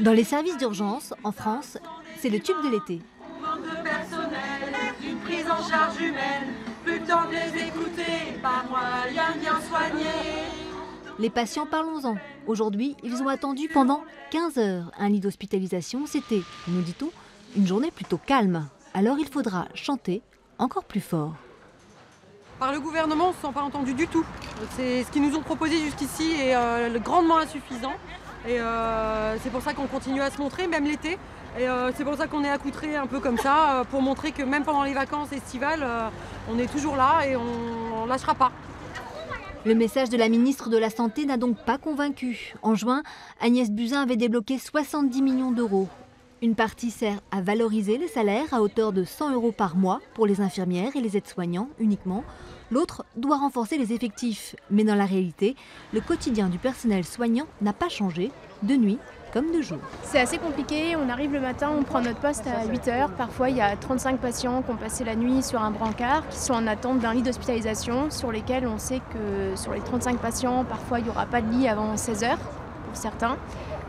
Dans les services d'urgence, en France, c'est le tube de l'été. Manque de personnel, une prise en charge humaine, plus le temps de les écouter, pas moyen de bien soigner. Les patients, parlons-en. Aujourd'hui, ils ont attendu pendant 15 heures un lit d'hospitalisation. C'était, nous dit-on, une journée plutôt calme. Alors il faudra chanter encore plus fort. Par le gouvernement, on ne se sent pas entendu du tout. C'est ce qu'ils nous ont proposé jusqu'ici est grandement insuffisant. Et c'est pour ça qu'on continue à se montrer, même l'été. Et c'est pour ça qu'on est accoutrés un peu comme ça, pour montrer que même pendant les vacances estivales, on est toujours là et on ne lâchera pas. Le message de la ministre de la Santé n'a donc pas convaincu. En juin, Agnès Buzyn avait débloqué 70 millions d'euros. Une partie sert à valoriser les salaires à hauteur de 100 € par mois pour les infirmières et les aides-soignants uniquement. L'autre doit renforcer les effectifs. Mais dans la réalité, le quotidien du personnel soignant n'a pas changé, de nuit comme de jour. C'est assez compliqué, on arrive le matin, on prend notre poste à 8 h. Parfois, il y a 35 patients qui ont passé la nuit sur un brancard, qui sont en attente d'un lit d'hospitalisation, sur lesquels on sait que sur les 35 patients, parfois il n'y aura pas de lit avant 16 h pour certains.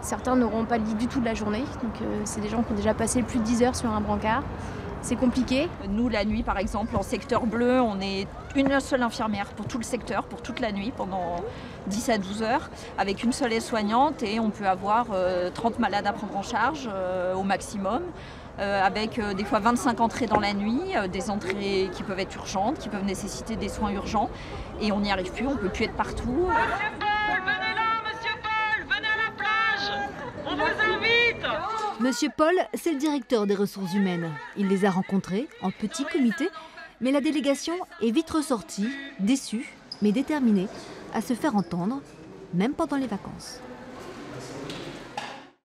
Certains n'auront pas de lit du tout de la journée, donc c'est des gens qui ont déjà passé plus de 10 heures sur un brancard. C'est compliqué. Nous, la nuit, par exemple, en secteur bleu, on est une seule infirmière pour tout le secteur, pour toute la nuit, pendant 10 à 12 heures, avec une seule aide-soignante, et on peut avoir 30 malades à prendre en charge au maximum, avec des fois 25 entrées dans la nuit, des entrées qui peuvent être urgentes, qui peuvent nécessiter des soins urgents, et on n'y arrive plus, on ne peut plus être partout. Monsieur Paul, venez là, Monsieur Paul, venez à la plage, on vous invite. Monsieur Paul, c'est le directeur des ressources humaines. Il les a rencontrés en petit comité, mais la délégation est vite ressortie, déçue, mais déterminée à se faire entendre, même pendant les vacances.